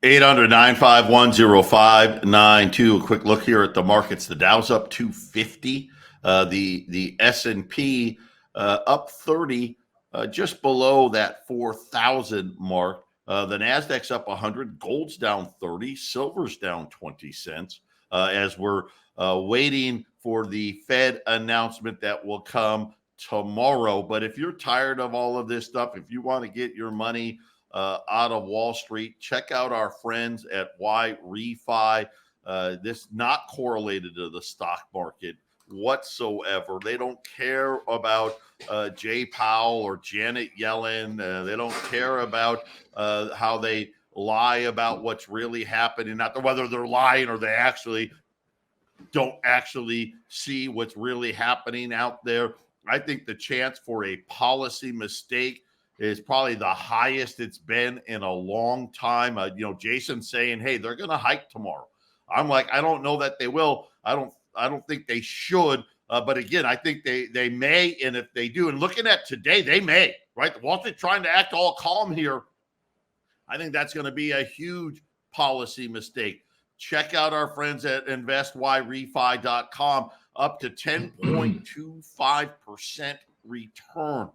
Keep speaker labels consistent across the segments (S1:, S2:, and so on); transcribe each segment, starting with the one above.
S1: 800-951-0592. A quick look here at the markets. The Dow's up 250. The S&P up 30, just below that 4,000 mark. The Nasdaq's up 100. Gold's down 30. Silver's down 20 cents as we're waiting for the Fed announcement that will come tomorrow. But if you're tired of all of this stuff, if you want to get your money out of Wall Street, check out our friends at Y Refi. This not correlated to the stock market whatsoever. They don't care about Jay Powell or Janet Yellen. They don't care about how they lie about what's really happening, not whether they're lying or they actually don't actually see what's really happening out there. I think the chance for a policy mistake is probably the highest it's been in a long time. Jason's saying, hey, they're going to hike tomorrow. I'm like, I don't know that they will. I don't think they should. But again, I think they may. And if they do, and looking at today, they may, right? Wall Street trying to act all calm here. I think that's going to be a huge policy mistake. Check out our friends at investyrrefi.com, up to 10.25% return.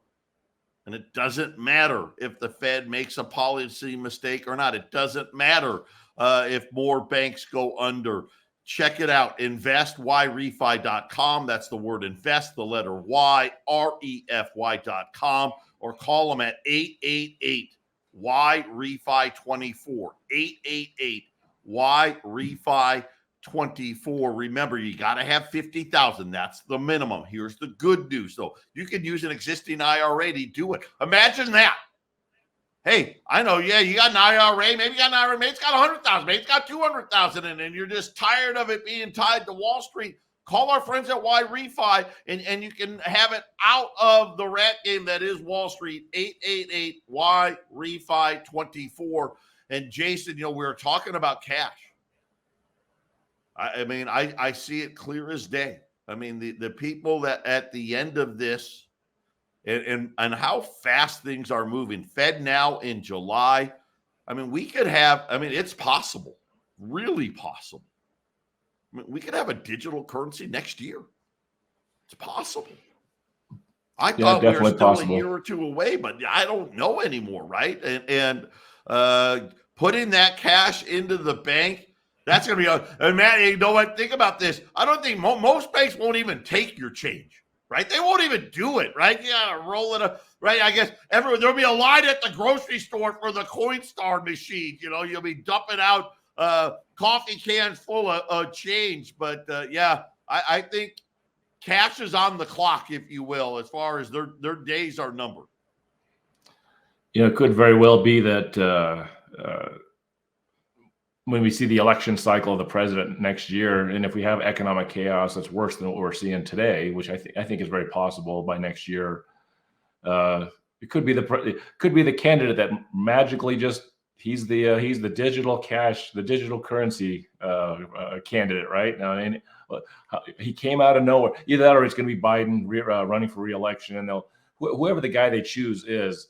S1: And it doesn't matter if the Fed makes a policy mistake or not. It doesn't matter if more banks go under. Check it out, investyrrefi.com. That's the word invest, the letter Y, REFY.com, or call them at 888-YREFI24, 888-YREFI24. Remember, you got to have 50,000. That's the minimum. Here's the good news, though. You can use an existing IRA to do it. Imagine that. Hey, I know, yeah, you got an IRA. Maybe you got an IRA. Maybe it's got 100,000. Maybe it's got 200,000 in it, and you're just tired of it being tied to Wall Street. Call our friends at Y Refi, and you can have it out of the rat game that is Wall Street. 888-YREFI24. And Jason, we were talking about cash. I mean, I see it clear as day. I mean, the people that at the end of this and how fast things are moving, Fed now in July, I mean, it's possible, really possible. I mean, we could have a digital currency next year. It's possible. I thought we were still a year or two away, but I don't know anymore, right? And putting that cash into the bank, that's going to be and Matt, you know what? Think about this. I don't think most banks won't even take your change, right? They won't even do it, right? You got to roll it up, right? I guess there'll be a line at the grocery store for the Coinstar machine. You'll be dumping out coffee cans full of change. But, I think cash is on the clock, if you will, as far as their days are numbered.
S2: It could very well be that when we see the election cycle of the president next year, and if we have economic chaos that's worse than what we're seeing today, which I think is very possible by next year, it could be the candidate that magically he's the digital cash, the digital currency candidate, right now. And he came out of nowhere. Either that, or it's going to be Biden running for re-election, and whoever the guy they choose is.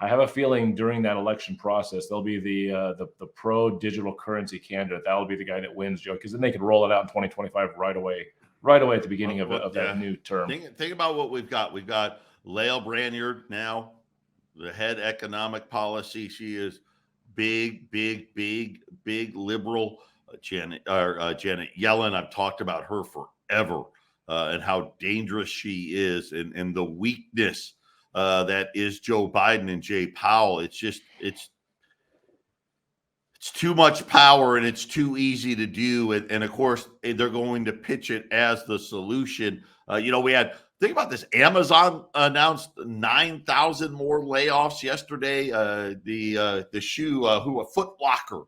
S2: I have a feeling during that election process, there'll be the pro digital currency candidate. That will be the guy that wins, Joe, because then they could roll it out in 2025 right away at the beginning of that new term.
S1: Think about what we've got. We've got Lael Brainerd now, the head economic policy. She is big liberal. Janet Yellen, I've talked about her forever and how dangerous she is and the weakness that is Joe Biden and Jay Powell. It's too much power and it's too easy to do. And of course, they're going to pitch it as the solution. Think about this. Amazon announced 9,000 more layoffs yesterday. The Foot Locker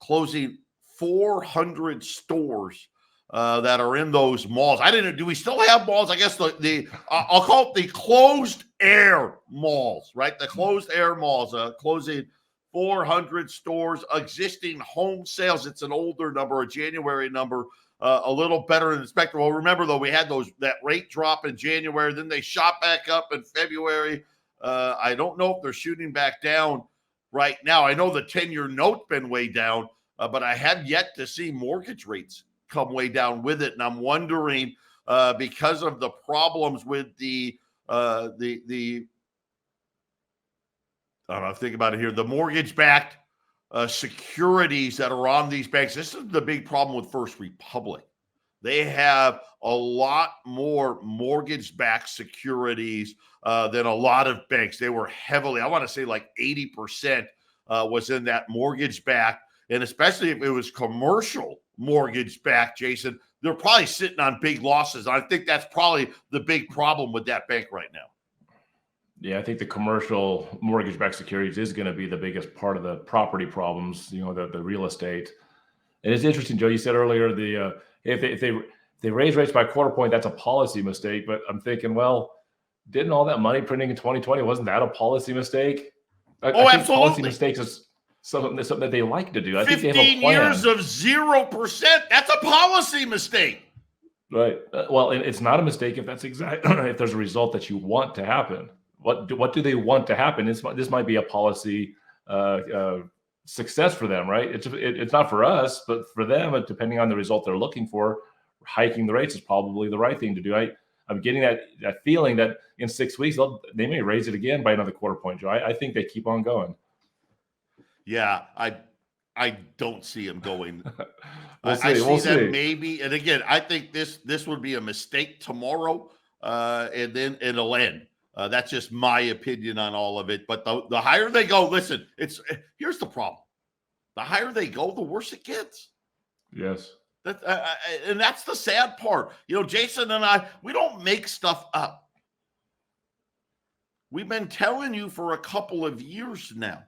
S1: closing 400 stores that are in those malls. Do we still have malls? I guess I'll call it the closed air malls, right? The closed air malls closing 400 stores. Existing home sales, it's an older number, a January number, a little better than expected. Well, remember though, we had that rate drop in January, then they shot back up in February. I don't know if they're shooting back down right now. I know the 10-year note's been way down, but I have yet to see mortgage rates come way down with it. And I'm wondering, because of the problems with the I don't know, think about it here, the mortgage-backed securities that are on these banks. This is the big problem with First Republic. They have a lot more mortgage-backed securities than a lot of banks. They were heavily, I want to say like 80% was in that mortgage-backed, and especially if it was commercial mortgage-backed, Jason, they're probably sitting on big losses. I think that's probably the big problem with that bank right now.
S2: Yeah, I think the commercial mortgage-backed securities is going to be the biggest part of the property problems, the real estate. And it's interesting, Joe, you said earlier, if they raise rates by a quarter point, that's a policy mistake. But I'm thinking, well, didn't all that money printing in 2020, wasn't that a policy mistake? I think
S1: absolutely.
S2: Policy mistakes is something that they like to do. I think they have a
S1: 15
S2: plan.
S1: years of 0%, that's a policy mistake.
S2: Right. Well, it's not a mistake if that's if there's a result that you want to happen. What do they want to happen? This might be a policy success for them, right? It's not for us, but for them, depending on the result they're looking for, hiking the rates is probably the right thing to do. I'm getting that feeling that in 6 weeks they may raise it again by another quarter point, Joe. I think they keep on going.
S1: Yeah, I don't see them going.
S2: We'll see.
S1: I see them maybe, and again, I think this would be a mistake tomorrow, and then it'll end. That's just my opinion on all of it. But the higher they go, listen, here's the problem. The higher they go, the worse it gets.
S2: Yes.
S1: And that's the sad part. Jason and I, we don't make stuff up. We've been telling you for a couple of years now.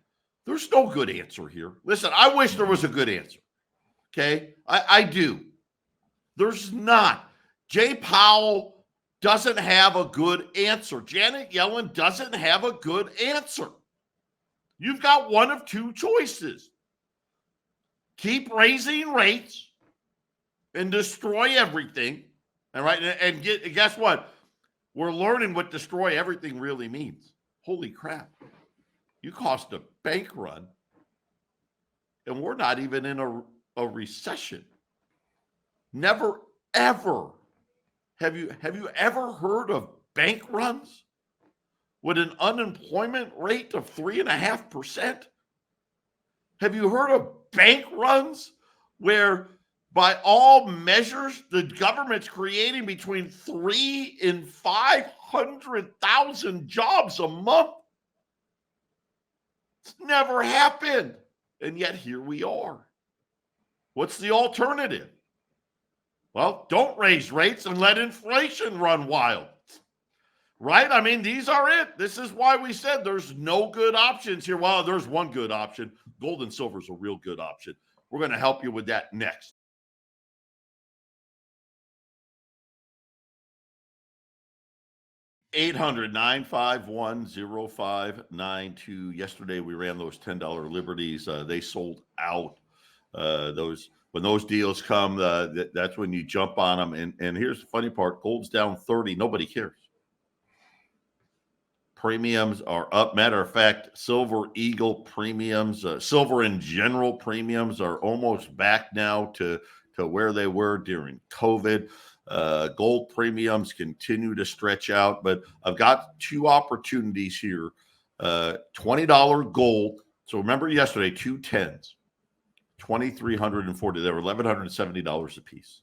S1: There's no good answer here. Listen, I wish there was a good answer. Okay? I do. There's not. Jay Powell doesn't have a good answer. Janet Yellen doesn't have a good answer. You've got one of two choices. Keep raising rates and destroy everything. All right. And guess what? We're learning what destroy everything really means. Holy crap. You cost a bank run, and we're not even in a recession. Never, ever. Have you ever heard of bank runs with an unemployment rate of 3.5%? Have you heard of bank runs where, by all measures, the government's creating between 300,000 and 500,000 jobs a month? It's never happened. And yet here we are. What's the alternative? Well, don't raise rates and let inflation run wild. Right? I mean, these are it. This is why we said there's no good options here. Well, there's one good option. Gold and silver is a real good option. We're going to help you with that next. (800-951-0592). Yesterday we ran those $10 liberties. They sold out. When those deals come, that's when you jump on them. And here's the funny part: gold's down 30. Nobody cares. Premiums are up. Matter of fact, Silver Eagle premiums, silver in general premiums are almost back now to where they were during COVID. Gold premiums continue to stretch out, but I've got two opportunities here. $20 gold. So remember yesterday, 2 10s, 2,340. They were $1,170 a piece.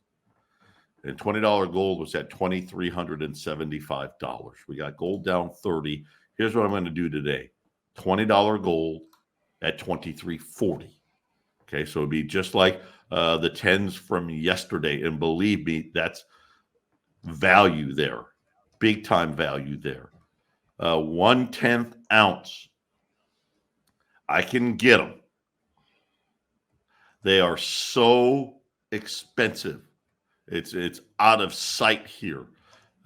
S1: And $20 gold was at $2,375. We got gold down 30. Here's what I'm going to do today. $20 gold at $2,340. Okay, so it'd be just like the 10s from yesterday. And believe me, that's value there. Big time value there. 1/10 ounce. I can get them. They are so expensive. It's out of sight here.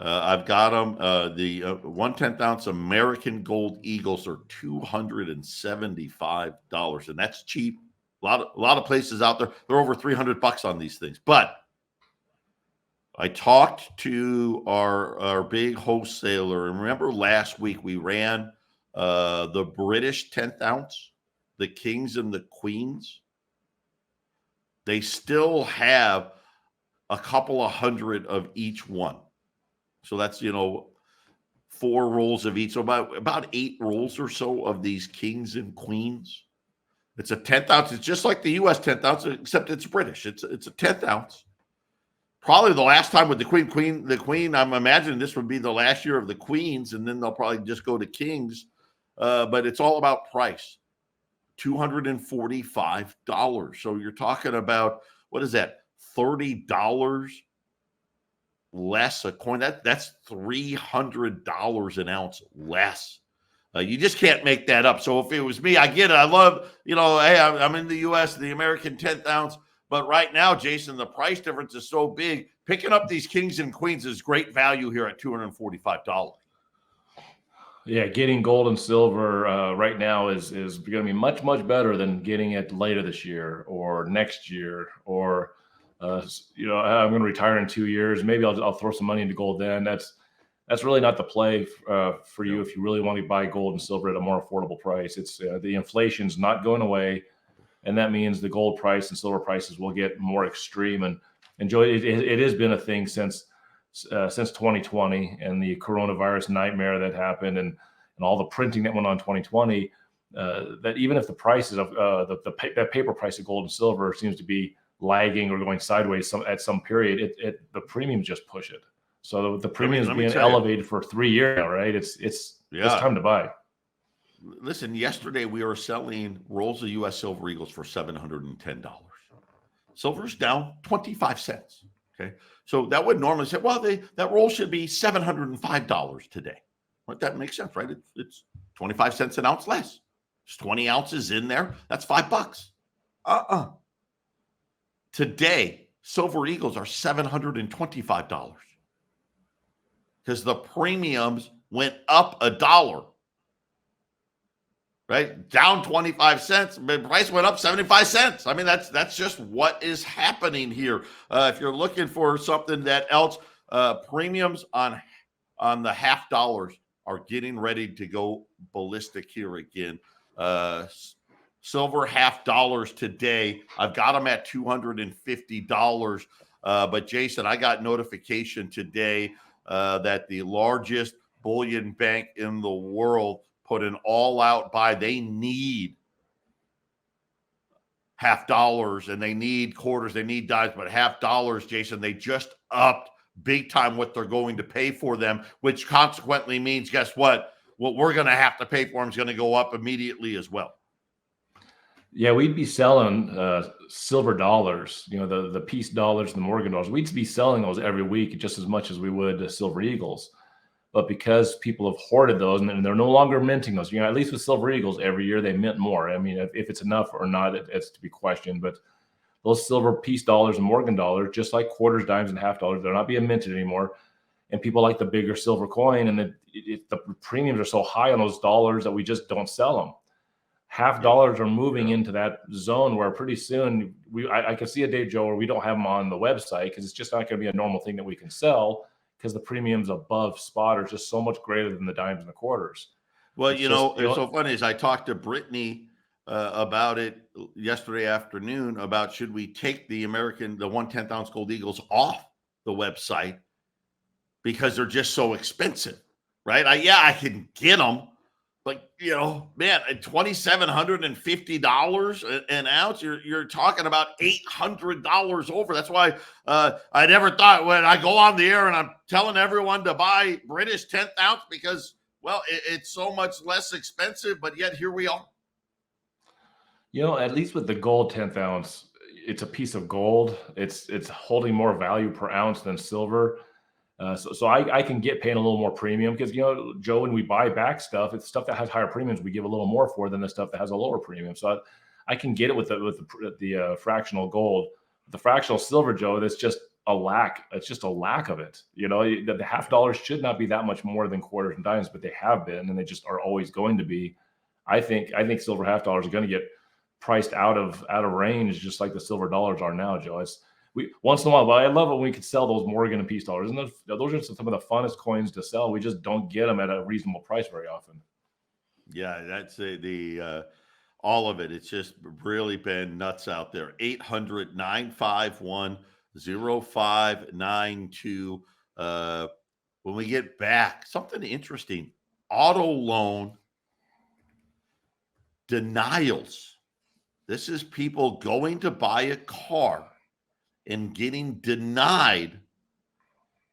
S1: I've got them. The 1/10 ounce American Gold Eagles are $275, and that's cheap. A lot of places out there, they're over $300 on these things. But I talked to our big wholesaler, and remember last week we ran the British 10th ounce. the kings and the queens, they still have a couple of hundred of each one. So that's, 4 rolls of each. So about 8 rolls or so of these kings and queens. It's a 10th ounce. It's just like the U.S. 10th ounce, except it's British. It's a 10th ounce. Probably the last time with the queen. I'm imagining this would be the last year of the queens, and then they'll probably just go to kings. But it's all about price. $245. So you're talking about, what is that? $30 less a coin. That's $300 an ounce less. You just can't make that up. So if it was me, I get it. I love, hey, I'm in the U.S., the American 10th ounce. But right now, Jason, the price difference is so big. Picking up these kings and queens is great value here at $245.
S2: Yeah, getting gold and silver right now is going to be much, much better than getting it later this year or next year or, I'm going to retire in 2 years. Maybe I'll throw some money into gold then. That's really not the play for you if you really want to buy gold and silver at a more affordable price. It's the inflation's not going away, and that means the gold price and silver prices will get more extreme. And Joe, it has been a thing since 2020 and the coronavirus nightmare that happened and all the printing that went on in 2020. That even if the prices of that paper price of gold and silver seems to be lagging or going sideways at some period, the premiums just push it. So the premium is being elevated for 3 years now, right? It's time to buy.
S1: Listen, yesterday we were selling rolls of U.S. Silver Eagles for $710. Silver's down 25 cents. Okay, so that would normally say, well, that roll should be $705 today. Well, that makes sense, right? It's 25 cents an ounce less. There's 20 ounces in there. That's $5. Today, Silver Eagles are $725. Because the premiums went up $1, right? Down 25 cents. The price went up 75 cents. I mean, that's just what is happening here. If you're looking for something that else, premiums on the half dollars are getting ready to go ballistic here again. Silver half dollars today. I've got them at $250. But Jason, I got notification today that the largest bullion bank in the world put an all-out buy. They need half dollars and they need quarters, they need dimes, but half dollars, Jason, they just upped big time what they're going to pay for them, which consequently means, guess what? What we're going to have to pay for them is going to go up immediately as well.
S2: Yeah, we'd be selling silver dollars, the peace dollars, the Morgan dollars. We'd be selling those every week just as much as we would Silver Eagles. But because people have hoarded those and they're no longer minting those, at least with Silver Eagles, every year they mint more. I mean, if it's enough or not, it's to be questioned. But those silver peace dollars and Morgan dollars, just like quarters, dimes, and half dollars, they're not being minted anymore. And people like the bigger silver coin, and the premiums are so high on those dollars that we just don't sell them. Half dollars are moving into that zone where pretty soon I can see a day, Joe, where we don't have them on the website because it's just not going to be a normal thing that we can sell because the premiums above spot are just so much greater than the dimes and the quarters.
S1: Well, it's so funny is I talked to Brittany about it yesterday afternoon about should we take the 1/10 ounce gold Eagles off the website because they're just so expensive, right? I can get them. Like, man, at $2,750 an ounce, you're talking about $800 over. That's why I never thought when I go on the air and I'm telling everyone to buy British 10th ounce because, well, it's so much less expensive, but yet here we are.
S2: At least with the gold 10th ounce, it's a piece of gold. It's holding more value per ounce than silver. So I can get paying a little more premium because, Joe, when we buy back stuff, it's stuff that has higher premiums. We give a little more for than the stuff that has a lower premium. So I can get it with the fractional gold. The fractional silver, Joe, that's just a lack. It's just a lack of it. The half dollars should not be that much more than quarters and dimes, but they have been, and they just are always going to be. I think silver half dollars are going to get priced out of range, just like the silver dollars are now, Joe. We once in a while, but I love it when we could sell those Morgan and peace dollars. And those are some of the funnest coins to sell. We just don't get them at a reasonable price very often.
S1: Yeah, that's All of it. It's just really been nuts out there. 800-951-0592. When we get back, something interesting. Auto loan denials. This is people going to buy a car and getting denied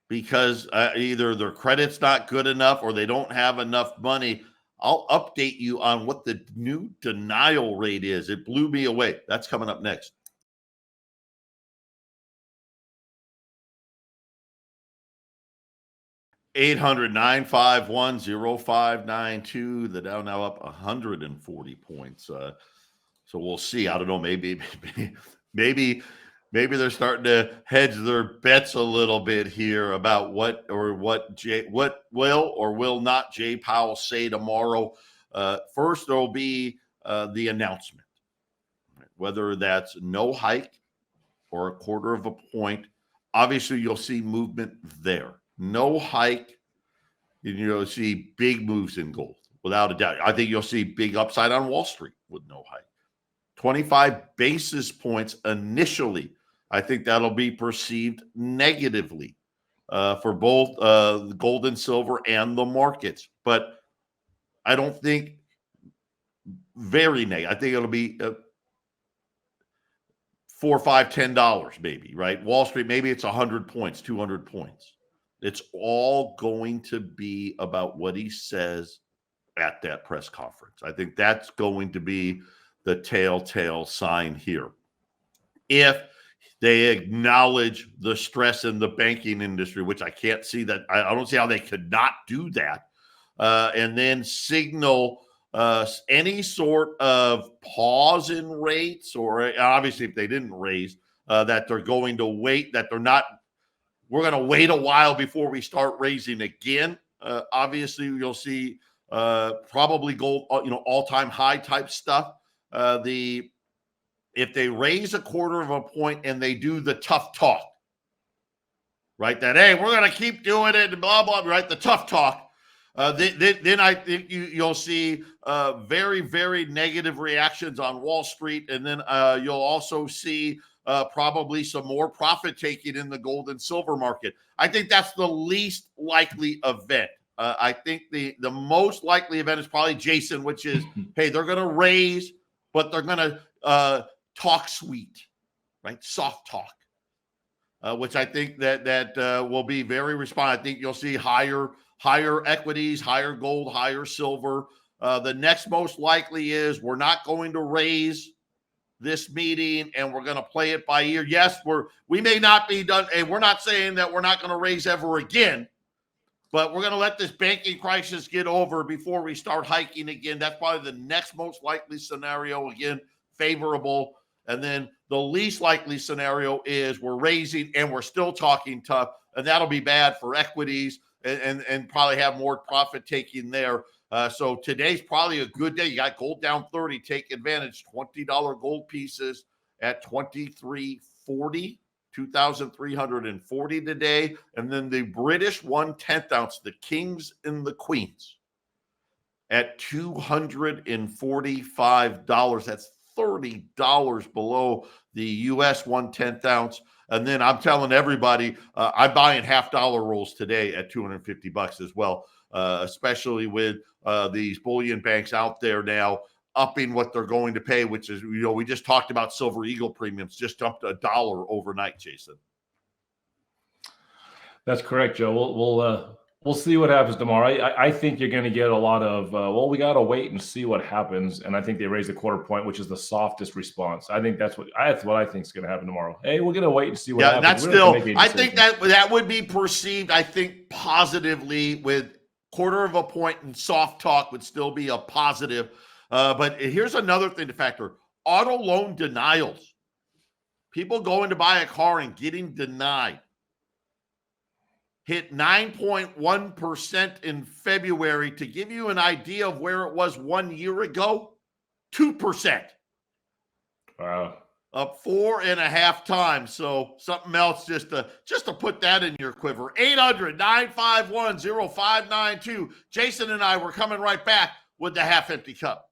S1: because either their credit's not good enough or they don't have enough money. I'll update you on what the new denial rate is. It blew me away. That's coming up next. Eight hundred 951-0592. The Dow now up 140 points. So we'll see. I don't know. Maybe they're starting to hedge their bets a little bit here about what will or will not Jay Powell say tomorrow. First, there'll be the announcement, whether that's no hike or a quarter of a point. Obviously, you'll see movement there. No hike, you'll see big moves in gold, without a doubt. I think you'll see big upside on Wall Street with no hike. 25 basis points initially. I think that'll be perceived negatively for both gold and silver and the markets. But I don't think very negative. I think it'll be $4, $5, $10 maybe, right? Wall Street, maybe it's 100 points, 200 points. It's all going to be about what he says at that press conference. I think that's going to be the telltale sign here. If they acknowledge the stress in the banking industry, which I can't see that. I don't see how they could not do that. And then signal any sort of pause in rates, or obviously if they didn't raise, that they're going to wait, that they're not, we're going to wait a while before we start raising again. Obviously you'll see probably gold, all-time high type stuff. If they raise a quarter of a point and they do the tough talk, right? That, hey, we're going to keep doing it and blah, blah, right? The tough talk. Then I think you'll see very, very negative reactions on Wall Street. And then you'll also see probably some more profit taking in the gold and silver market. I think that's the least likely event. I think the most likely event is probably Jason, which is, hey, they're going to raise, but they're going to talk sweet, right? Soft talk, which I think that will be very responsive. I think you'll see higher equities, higher gold, higher silver. The next most likely is we're not going to raise this meeting and we're going to play it by ear. Yes, we may not be done, and we're not saying that we're not going to raise ever again, but we're going to let this banking crisis get over before we start hiking again. That's probably the next most likely scenario. Again, favorable. And then the least likely scenario is we're raising and we're still talking tough, and that'll be bad for equities and probably have more profit taking there. So today's probably a good day. You got gold down 30. Take advantage. $20 gold pieces at 23.40, 2,340 today. And then the British 1/10 ounce, the kings and the queens, at $245. That's $30 below the U.S. 1/10 ounce. And then I'm telling everybody, I'm buying $half-dollar rolls today at $250 as well, especially with these bullion banks out there now upping what they're going to pay, which is, we just talked about Silver Eagle premiums, just jumped $1 overnight, Jason.
S2: That's correct, Joe. We'll see what happens tomorrow. I think you're going to get a lot of, we got to wait and see what happens. And I think they raised a quarter point, which is the softest response. I think that's what I think is going to happen tomorrow. Hey, we're going to wait and see what happens.
S1: That's still, I think that would be perceived, I think, positively, with quarter of a point and soft talk would still be a positive. But here's another thing to factor. Auto loan denials. People going to buy a car and getting denied. Hit 9.1% in February. To give you an idea of where it was 1 year ago, 2%.
S2: Wow.
S1: Up 4.5 times. So something else just to put that in your quiver. 800-951-0592. Jason and I were coming right back with the half empty cup.